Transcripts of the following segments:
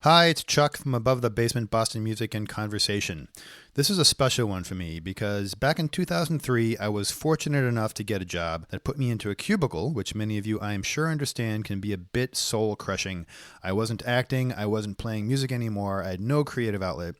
Hi, it's Chuck from Above the Basement Boston Music and Conversation. This is a special one for me because back in 2003, I was fortunate enough to get a job that put me into a cubicle, which many of you I am sure understand can be a bit soul-crushing. I wasn't acting, I wasn't playing music anymore, I had no creative outlet.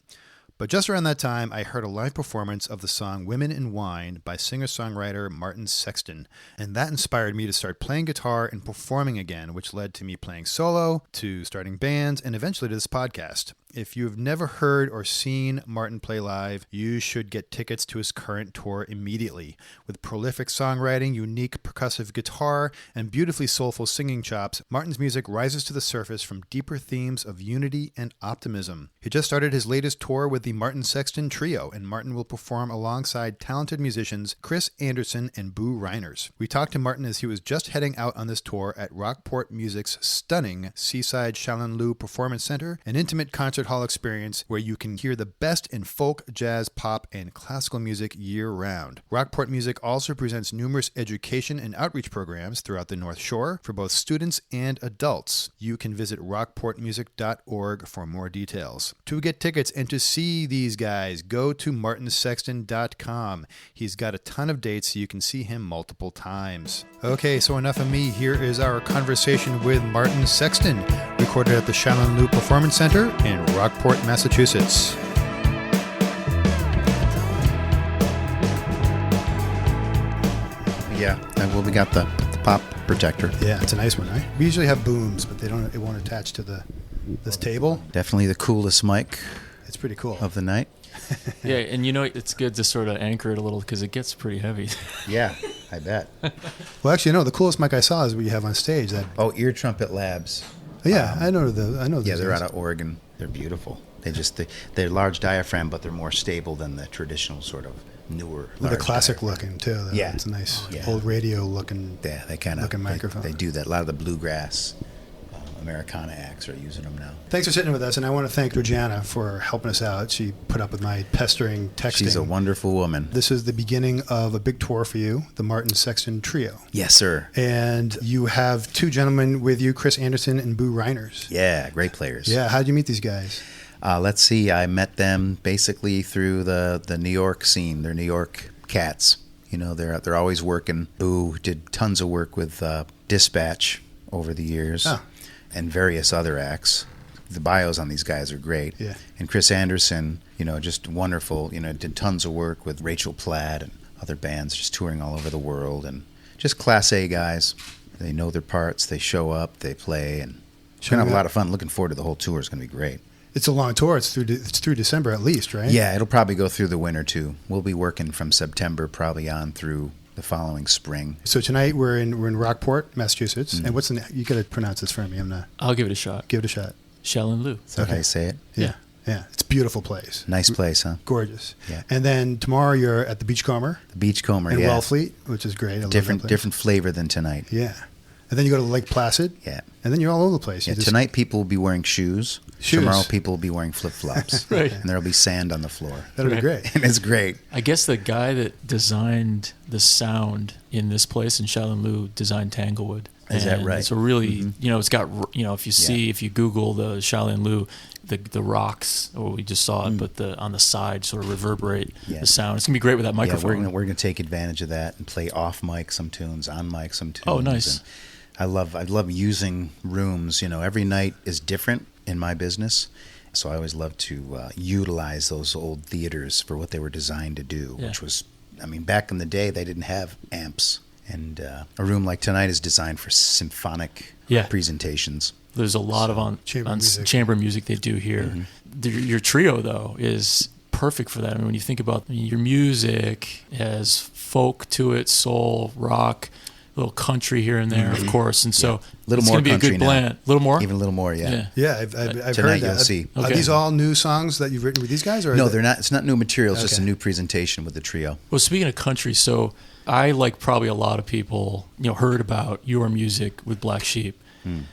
But just around that time, I heard a live performance of the song Women in Wine by singer-songwriter Martin Sexton, and that inspired me to start playing guitar and performing again, which led to me playing solo, to starting bands, and eventually to this podcast. If you've never heard or seen Martin play live, you should get tickets to his current tour immediately. With prolific songwriting, unique percussive guitar, and beautifully soulful singing chops, Martin's music rises to the surface from deeper themes of unity and optimism. He just started his latest tour with the Martin Sexton Trio, and Martin will perform alongside talented musicians Chris Anderson and Boo Reiners. We talked to Martin as he was just heading out on this tour at Rockport Music's stunning Seaside Shalin Performance Center, an intimate concert hall experience where you can hear the best in folk, jazz, pop, and classical music year-round. Rockport Music also presents numerous education and outreach programs throughout the North Shore for both students and adults. You can visit rockportmusic.org for more details. To get tickets and to see these guys, go to martinsexton.com. He's got a ton of dates so you can see him multiple times. Okay, so enough of me. Here is our conversation with Martin Sexton, recorded at the Shalin Performance Center in Rockport, Massachusetts. Yeah, well, we got the pop protector. Yeah, it's a nice one, right? We usually have booms, but it won't attach to this table. Definitely the coolest mic. It's pretty cool. Of the night. Yeah, and it's good to sort of anchor it a little because it gets pretty heavy. Yeah, I bet. Well, actually, no. The coolest mic I saw is what you have on stage. Ear Trumpet Labs. Yeah, I know those. Yeah, they're out of Oregon. They're beautiful. They're large diaphragm, but they're more stable than the traditional sort of newer. With the classic diaphragm. looking too. Yeah, it's a nice old radio looking. Yeah, they kind of looking microphone. They do that. A lot of the bluegrass Americana acts are using them now. Thanks for sitting with us, and I want to thank Regina for helping us out. She put up with my pestering texting. She's a wonderful woman. This is the beginning of a big tour for you, the Martin Sexton Trio. Yes, sir. And you have two gentlemen with you, Chris Anderson and Boo Reiners. Yeah, great players. Yeah, how'd you meet these guys? Let's see. I met them basically through the New York scene. They're New York cats. You know, they're always working. Boo did tons of work with Dispatch over the years. Oh. And various other acts. The bios on these guys are great. Yeah. And Chris Anderson, just wonderful, did tons of work with Rachel Platt and other bands, just touring all over the world. And just Class A guys. They know their parts. They show up. They play. And we're going to have a lot of fun. Looking forward to the whole tour. It's going to be great. It's a long tour. It's through December at least, right? Yeah, it'll probably go through the winter, too. We'll be working from September probably on through the following spring. So tonight we're in Rockport, Massachusetts. Mm-hmm. And what's you got to pronounce this for me. I'll give it a shot. Give it a shot. Shalin. Is that how you say it? Yeah. It's a beautiful place. Nice place, huh? Gorgeous. Yeah. And then tomorrow you're at the Beachcomber. The Beachcomber, in Wellfleet, which is great. Different flavor than tonight. Yeah. And then you go to Lake Placid. Yeah. And then you're all over the place. Yeah. Tonight people will be wearing shoes. Tomorrow people will be wearing flip-flops. Right. And there'll be sand on the floor. That'll be great. And it's great. I guess the guy that designed the sound in this place in Shalin designed Tanglewood. Is that right? It's a really, it's got, if you Google the Shalin the rocks, we just saw it, but on the side sort of reverberate the sound. It's going to be great with that microphone. Yeah, we're going to take advantage of that and play off mic some tunes, on mic some tunes. Oh, nice. And I love using rooms. Every night is different in my business, so I always love to utilize those old theaters for what they were designed to do, which was, back in the day they didn't have amps, and a room like tonight is designed for symphonic presentations. There's a lot of chamber music they do here. Mm-hmm. Your trio, though, is perfect for that. When you think about your music, has folk to it, soul, rock, little country here and there, of course, and so little it's more going to be a good blend. A little more, even a little more, yeah. I've tonight heard that. You'll see. Okay. Are these all new songs that you've written with these guys, or no? They're not. It's not new material. It's okay. just a new presentation with the trio. Well, speaking of country, so I, like probably a lot of people, heard about your music with Black Sheep.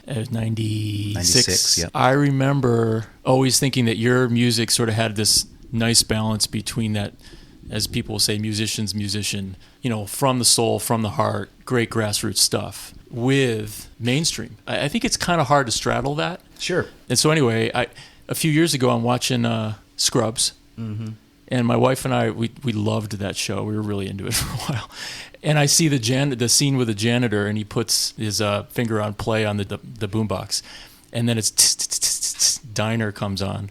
At 96. Yeah. I remember always thinking that your music sort of had this nice balance between that, as people will say, musician, from the soul, from the heart, great grassroots stuff with mainstream. I think it's kind of hard to straddle that. Sure. And so anyway, a few years ago, I'm watching Scrubs. Mm-hmm. And my wife and I, we loved that show. We were really into it for a while. And I see the scene with the janitor, and he puts his finger on play on the boombox. And then it's Diner comes on,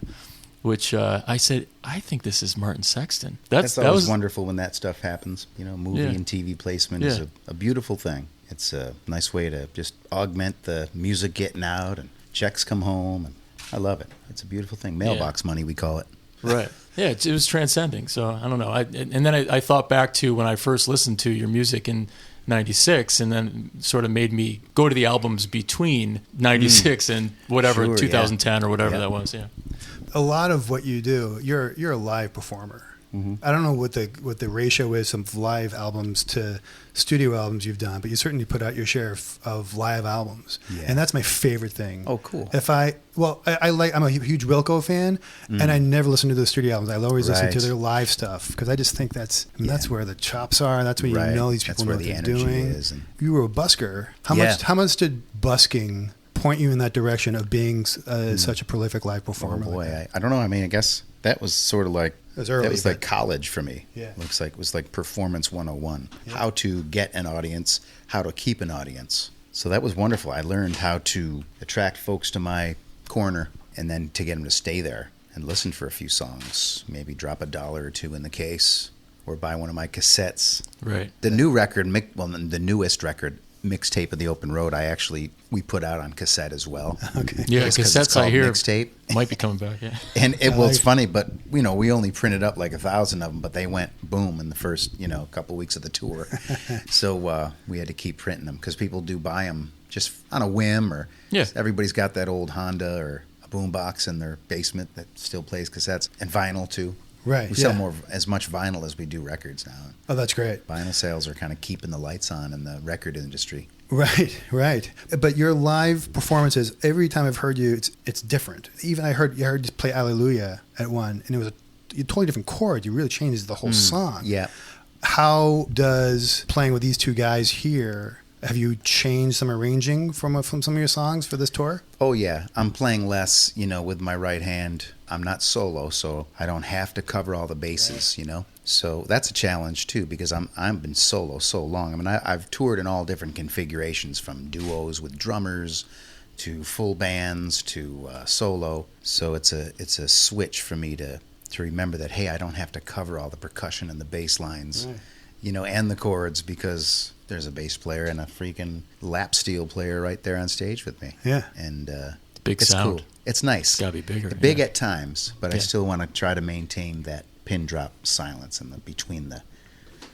which I said, I think this is Martin Sexton. That's always wonderful when that stuff happens. Movie and TV placement is a beautiful thing. It's a nice way to just augment the music getting out, and checks come home. And I love it. It's a beautiful thing. Mailbox money, we call it. Right. Yeah, it was transcending. So I don't know. And then I thought back to when I first listened to your music in '96, and then sort of made me go to the albums between '96 and whatever, sure, 2010 or whatever that was. Yeah. A lot of what you do, you're a live performer. Mm-hmm. I don't know what the ratio is of live albums to studio albums you've done, but you certainly put out your share of live albums, and that's my favorite thing. Oh, cool! I'm a huge Wilco fan, and I never listen to those studio albums. I always listen to their live stuff because I just think that's where the chops are. That's where you know these people know what they're doing. You were a busker. How much did busking point you in that direction of being such a prolific live performer? Oh boy, I don't know. I mean, I guess that was sort of like. That was like college for me. Yeah. It was like performance 101. Yeah. How to get an audience, how to keep an audience. So that was wonderful. I learned how to attract folks to my corner and then to get them to stay there and listen for a few songs, maybe drop $1 or $2 in the case or buy one of my cassettes. Right. The new record, the newest record, Mixtape of the Open Road, we put out on cassette as well. Okay. Yeah, cassettes I hear Mixtape. Might be coming back, yeah. And it's funny, but we only printed up like 1,000 of them, but they went boom in the first, couple weeks of the tour. So we had to keep printing them because people do buy them just on a whim, or everybody's got that old Honda or a boombox in their basement that still plays cassettes, and vinyl too. Right. We sell as much vinyl as we do records now. Oh, that's great. Vinyl sales are kind of keeping the lights on in the record industry. Right. But your live performances, every time I've heard you, it's different. Even I heard you play Alleluia at one, and it was a totally different chord. You really changed the whole song. Yeah. How does playing with these two guys here, have you changed some arranging from some of your songs for this tour? Oh, yeah. I'm playing less, with my right hand. I'm not solo, so I don't have to cover all the bases, So that's a challenge, too, because I've been solo so long. I mean, I've toured in all different configurations, from duos with drummers to full bands to solo. So it's a switch for me to remember that, hey, I don't have to cover all the percussion and the bass lines, and the chords, because there's a bass player and a freaking lap steel player right there on stage with me. Yeah. And big it's sound. Cool. It's nice. It's got to be bigger. Big at times, but I still want to try to maintain that pin drop silence in between the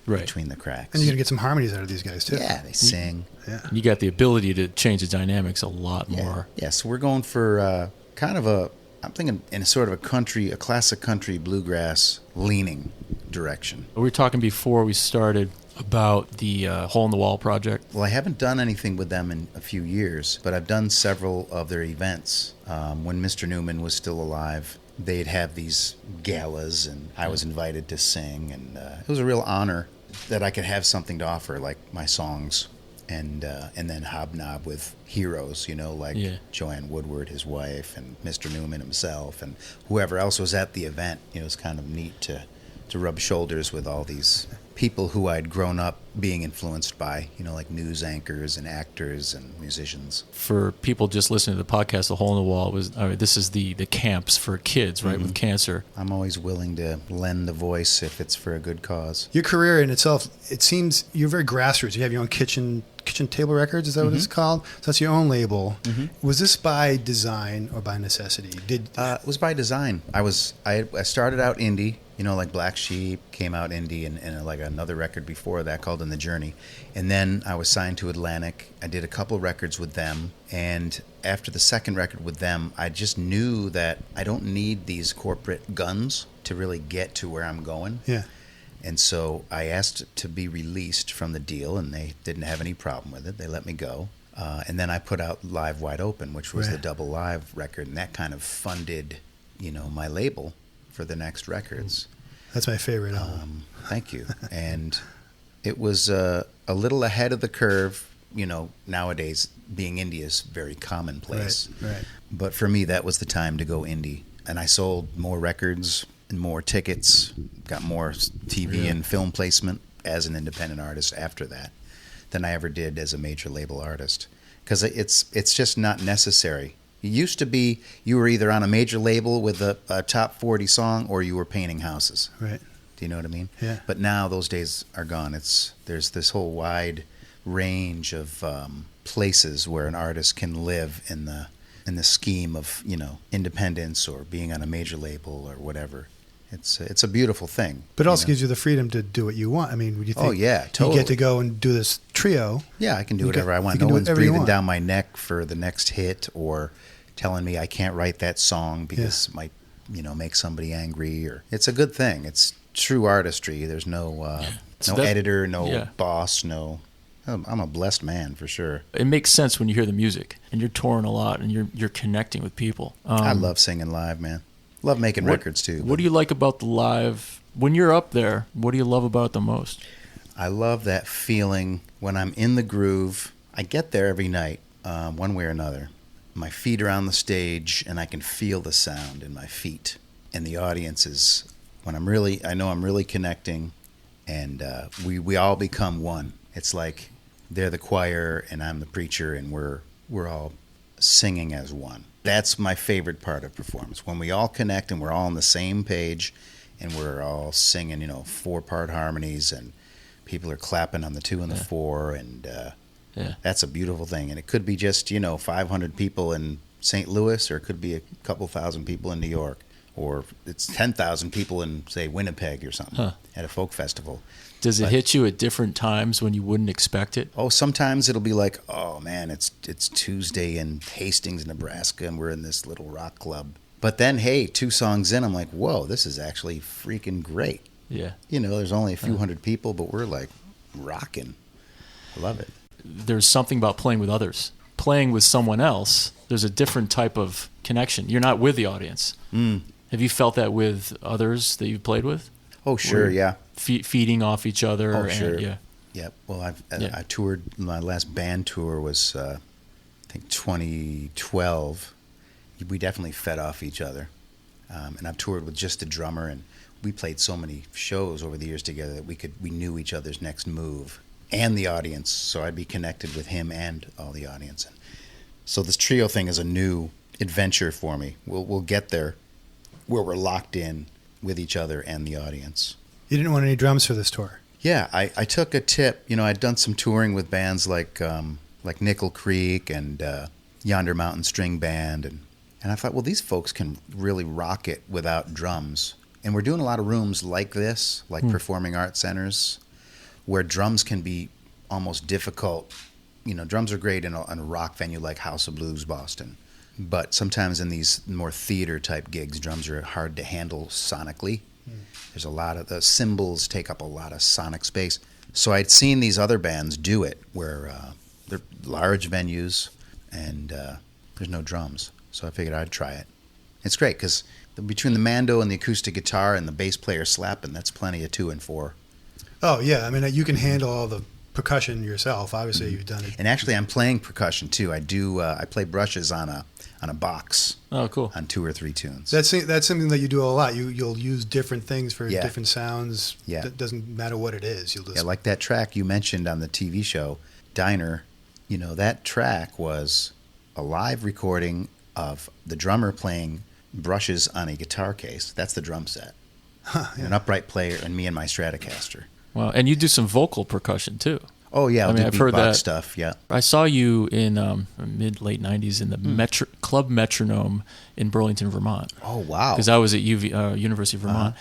cracks. And you're going to get some harmonies out of these guys, too. Yeah, they sing. Yeah. You got the ability to change the dynamics a lot more. Yeah, so we're going for kind of I'm thinking in a sort of a classic country bluegrass leaning direction. We were talking before we started about the Hole in the Wall project. Well, I haven't done anything with them in a few years, but I've done several of their events. When Mr. Newman was still alive, they'd have these galas, and I was invited to sing, and it was a real honor that I could have something to offer, like my songs, and then hobnob with heroes, like Joanne Woodward, his wife, and Mr. Newman himself, and whoever else was at the event. It's kind of neat to rub shoulders with all these people who I'd grown up being influenced by, like news anchors and actors and musicians. For people just listening to the podcast, The Hole in the Wall this is the camps for kids, right, with cancer. I'm always willing to lend the voice if it's for a good cause. Your career in itself, it seems you're very grassroots. You have your own kitchen table records, is that what it's called? So that's your own label. Was this by design or by necessity? It was by design. I started out indie, like Black Sheep came out indie, and like another record before that called In the Journey. And then I was signed to Atlantic. I did a couple records with them, and after the second record with them, I just knew that I don't need these corporate guns to really get to where I'm going. Yeah. And so I asked to be released from the deal, and they didn't have any problem with it. They let me go. And then I put out Live Wide Open, which was the double live record, and that kind of funded, my label for the next records. That's my favorite album. Thank you. And it was a little ahead of the curve. Nowadays being indie is very commonplace. Right. But for me, that was the time to go indie. And I sold more records and more tickets, got more TV and film placement as an independent artist after that than I ever did as a major label artist. Because it's just not necessary. It used to be you were either on a major label with a top 40 song or you were painting houses. Right. Do you know what I mean? Yeah. But now those days are gone. There's this whole wide range of places where an artist can live in the scheme of, independence or being on a major label or whatever. It's a beautiful thing. But it also gives you the freedom to do what you want. I mean, would you think? Oh yeah, totally. You get to go and do this trio. Yeah, I can do whatever I want. No one's breathing down my neck for the next hit or telling me I can't write that song because it might, make somebody angry. Or it's a good thing. It's true artistry. There's no editor, no boss, no. I'm a blessed man for sure. It makes sense when you hear the music and you're touring a lot and you're connecting with people. I love singing live, man. Love making records too. What do you like about the live? When you're up there, what do you love about it the most? I love that feeling when I'm in the groove. I get there every night, one way or another. My feet are on the stage and I can feel the sound in my feet. And the audience is, I know I'm really connecting, and we all become one. It's like they're the choir and I'm the preacher, and we're all singing as one. That's my favorite part of performance, when we all connect and we're all on the same page and we're all singing, 4-part harmonies and people are clapping on the 2 and the 4, and that's a beautiful thing. And it could be just, 500 people in St. Louis, or it could be a couple thousand people in New York, or it's 10,000 people in, say, Winnipeg or something at a folk festival. Does it hit you at different times when you wouldn't expect it? Oh, sometimes it'll be like, oh man, it's Tuesday in Hastings, Nebraska, and we're in this little rock club. But then, hey, 2 songs in, I'm like, whoa, this is actually freaking great. Yeah. There's only a few hundred people, but we're like rocking. I love it. There's something about playing with others. Playing with someone else, there's a different type of connection. You're not with the audience. Have you felt that with others that you've played with? Oh, sure, yeah. Feeding off each other. Oh, sure. Yeah. Well, I toured. My last band tour was, I think, 2012. We definitely fed off each other. And I've toured with just a drummer, and we played so many shows over the years together that we knew each other's next move and the audience. So I'd be connected with him and all the audience. And so this trio thing is a new adventure for me. We'll get there where we're locked in with each other and the audience. You didn't want any drums for this tour? Yeah, I took a tip. I'd done some touring with bands like Nickel Creek and Yonder Mountain String Band, and I thought, well, these folks can really rock it without drums. And we're doing a lot of rooms like this, like performing arts centers, where drums can be almost difficult. Drums are great in a rock venue like House of Blues, Boston. But sometimes in these more theater-type gigs, drums are hard to handle sonically. There's a lot of the cymbals take up a lot of sonic space. So I'd seen these other bands do it where they're large venues and there's no drums. So I figured I'd try it. It's great because between the mando and the acoustic guitar and the bass player slapping, that's plenty of 2 and 4. Oh, yeah. I mean, you can handle all the percussion yourself. Obviously, you've done it. And actually, I'm playing percussion, too. I play brushes on a box. Oh, cool. On 2 or 3 tunes. That's something that you do a lot. You'll use different things for different sounds. Yeah. It doesn't matter what it is. You'll just like that track you mentioned on the TV show, Diner. That track was a live recording of the drummer playing brushes on a guitar case. That's the drum set. An upright player and me and my Stratocaster. Wow. And you do some vocal percussion, too. Oh, yeah. I've heard that stuff, yeah. I saw you in mid-late 90s in the Club Metronome in Burlington, Vermont. Oh, wow. Because I was at University of Vermont.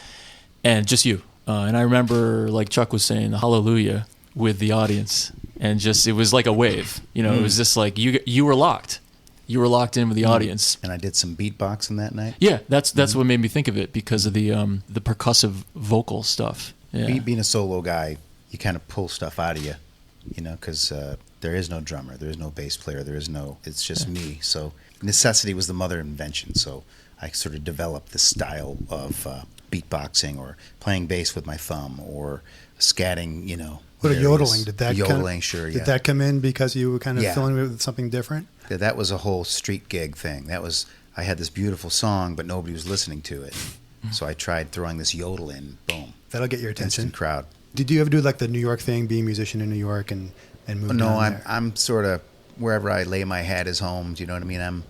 And just you. And I remember, like Chuck was saying, the Hallelujah with the audience. And just, it was like a wave. It was just like you were locked. You were locked in with the audience. And I did some beatboxing that night. Yeah, that's what made me think of it, because of the percussive vocal stuff. Yeah. Being a solo guy, you kind of pull stuff out of you, because there is no drummer, there is no bass player, it's just me. So necessity was the mother of invention. So I sort of developed this style of beatboxing or playing bass with my thumb or scatting, What a yodeling? Did that come in because you were kind of filling it with something different? Yeah, that was a whole street gig thing. I had this beautiful song, but nobody was listening to it. So I tried throwing this yodel in. Boom. That'll get your attention. Instant crowd. Did you ever do like the New York thing, being a musician in New York and move No, down there? I'm sort of wherever I lay my hat is home. Do you know what I mean?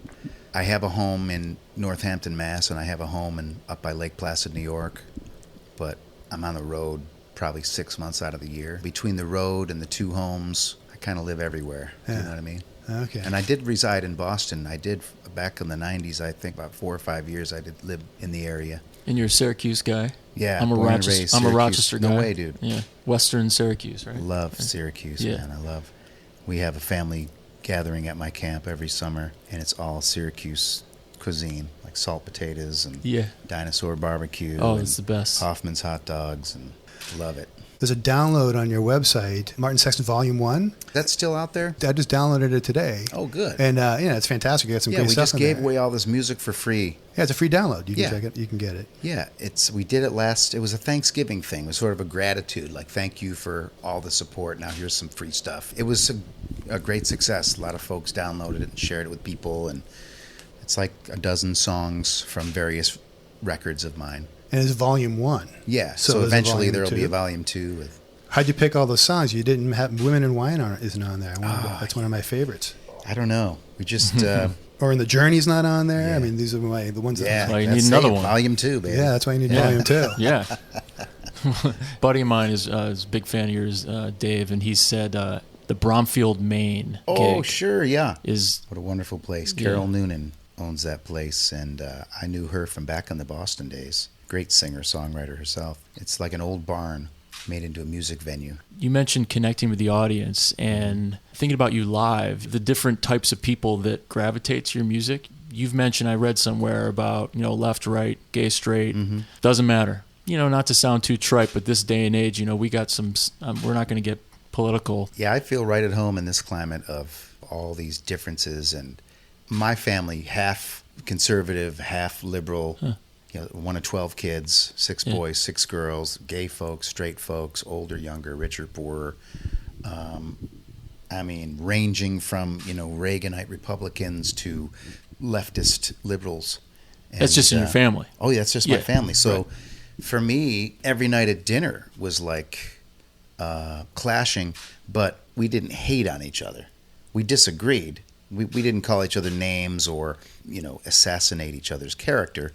I have a home in Northampton, Mass, and I have a home up by Lake Placid, New York. But I'm on the road probably 6 months out of the year. Between the road and the two homes, I kind of live everywhere. Do you know what I mean? Okay. And I did reside in Boston. I did back in the 90s, I think about 4 or 5 years I did live in the area. And you're a Syracuse guy? Yeah, I'm a Rochester guy. No way, dude. Yeah, Western Syracuse, right? Love Syracuse, man. We have a family gathering at my camp every summer, and it's all Syracuse cuisine, like salt potatoes and dinosaur barbecue. Oh, it's the best. Hoffman's hot dogs, and love it. There's a download on your website, Martin Sexton Volume 1. That's still out there? I just downloaded it today. Oh, good. And, it's fantastic. You got some great stuff. We just gave away all this music for free. Yeah, it's a free download. You can check it. You can get it. Yeah, we did it it was a Thanksgiving thing. It was sort of a gratitude, like thank you for all the support. Now here's some free stuff. It was a great success. A lot of folks downloaded it and shared it with people. And it's like a dozen songs from various records of mine. And it's Volume 1. Yeah, so eventually there will be a Volume 2. How'd you pick all those songs? You didn't have Women and Wine isn't on there. That's one of my favorites. I don't know. We just... Or in the Journey's not on there. Yeah. I mean, these are the ones that... Yeah, you need another one. Volume 2, baby. Yeah, that's why you need Volume 2. Yeah. Buddy of mine is a big fan of yours, Dave, and he said the Bromfield, Maine gig. Oh, sure, yeah. What a wonderful place. Carol Noonan owns that place, and I knew her from back in the Boston days. Great singer-songwriter herself. It's like an old barn made into a music venue. You mentioned connecting with the audience and thinking about you live, the different types of people that gravitate to your music. You've mentioned, I read somewhere about, left, right, gay, straight. Mm-hmm. Doesn't matter. Not to sound too trite, but this day and age, we got some, we're not going to get political. Yeah, I feel right at home in this climate of all these differences. And my family, half conservative, half liberal. Huh. One of 12 kids, 6 boys, 6 girls, gay folks, straight folks, older, younger, richer, poorer. Ranging from, Reaganite Republicans to leftist liberals. And, that's just in your family. Oh, yeah, that's just my family. So for me, every night at dinner was like clashing, but we didn't hate on each other. We disagreed. We didn't call each other names or, assassinate each other's character.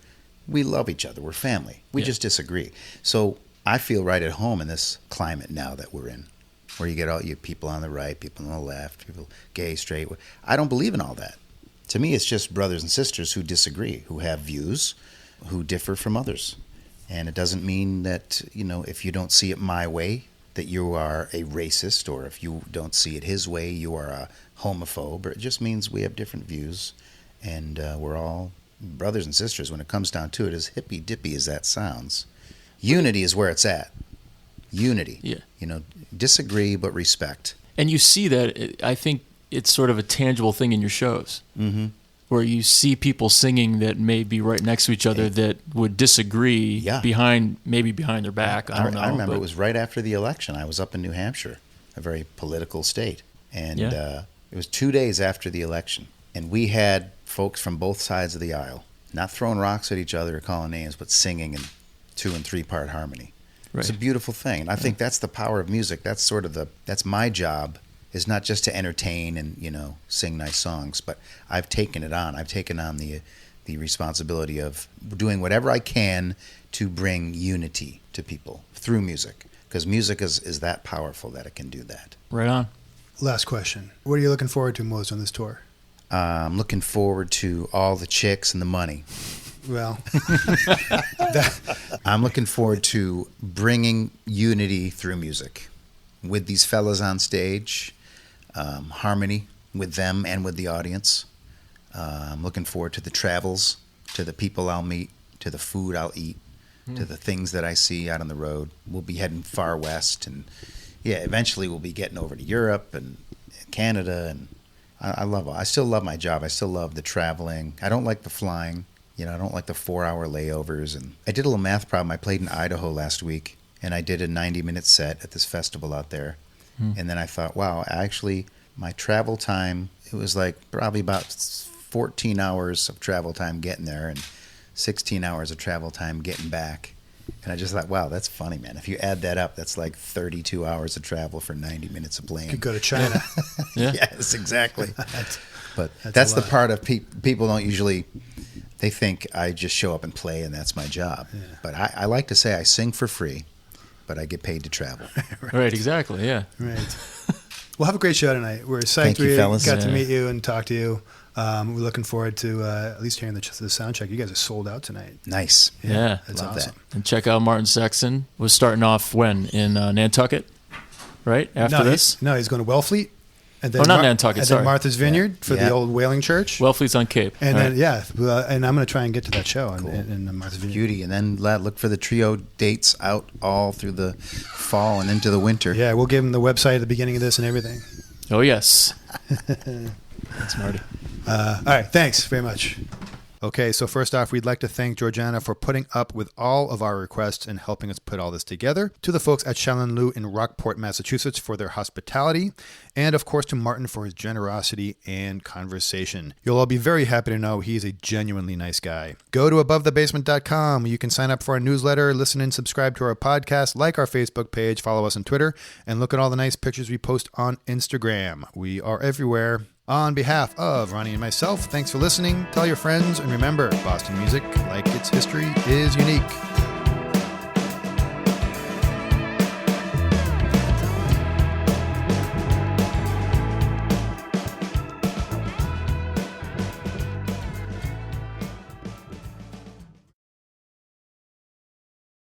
We love each other. We're family. We just disagree. So I feel right at home in this climate now that we're in, where you get all you people on the right, people on the left, people gay, straight. I don't believe in all that. To me, it's just brothers and sisters who disagree, who have views, who differ from others. And it doesn't mean that, if you don't see it my way, that you are a racist, or if you don't see it his way, you are a homophobe. Or it just means we have different views, and we're all brothers and sisters when it comes down to it, as hippy-dippy as that sounds. Unity is where it's at. Unity. Yeah. Disagree but respect. And you see that, I think it's sort of a tangible thing in your shows. Mm-hmm. Where you see people singing that may be right next to each other that would disagree behind their back. I don't know. I remember it was right after the election. I was up in New Hampshire, a very political state. And it was 2 days after the election. And we had folks from both sides of the aisle, not throwing rocks at each other or calling names, but singing in 2- and 3-part harmony. Right. It's a beautiful thing. And I think that's the power of music. That's that's my job, is not just to entertain and, sing nice songs, but I've taken it on. I've taken on the responsibility of doing whatever I can to bring unity to people through music, because music is that powerful that it can do that. Right on. Last question. What are you looking forward to most on this tour? I'm looking forward to all the chicks and the money. Well, I'm looking forward to bringing unity through music with these fellas on stage, harmony with them and with the audience. I'm looking forward to the travels, to the people I'll meet, to the food I'll eat, to the things that I see out on the road. We'll be heading far west, and eventually we'll be getting over to Europe and Canada, and I still love my job. I still love the traveling. I don't like the flying. I don't like the 4-hour layovers. And I did a little math problem. I played in Idaho last week, and I did a 90-minute set at this festival out there. And then I thought, wow, actually, my travel time, it was like probably about 14 hours of travel time getting there and 16 hours of travel time getting back. And I just thought, wow, that's funny, man. If you add that up, that's like 32 hours of travel for 90 minutes of playing. Could go to China. Yeah. Yes, exactly. But that's the part of people don't usually, they think I just show up and play and that's my job. Yeah. But I like to say I sing for free, but I get paid to travel. Right, exactly, yeah. Right. We'll have a great show tonight. We're psyched Thank you, fellas. got to meet you and talk to you. We're looking forward to at least hearing the sound check. You guys are sold out tonight. Nice. Yeah. That's Love awesome. that. And check out Martin Sexton. Was starting off when? In Nantucket, right? After this? He's going to Wellfleet. And then not Nantucket, and sorry. then Martha's Vineyard for the old whaling church. Wellfleet's on Cape. And right. then, and I'm going to try and get to that show in Martha's Vineyard. Beauty. And then look for the trio dates out all through the fall and into the winter. Yeah, we'll give them the website at the beginning of this and everything. Oh, yes. That's Marty. All right, thanks very much. Okay, so first off, we'd like to thank Georgiana for putting up with all of our requests and helping us put all this together. To the folks at Shallon Lou in Rockport, Massachusetts for their hospitality. And of course to Martin for his generosity and conversation. You'll all be very happy to know he's a genuinely nice guy. Go to abovethebasement.com where you can sign up for our newsletter, listen and subscribe to our podcast, like our Facebook page, follow us on Twitter, and look at all the nice pictures we post on Instagram. We are everywhere. On behalf of Ronnie and myself, thanks for listening. Tell your friends, and remember, Boston music, like its history, is unique.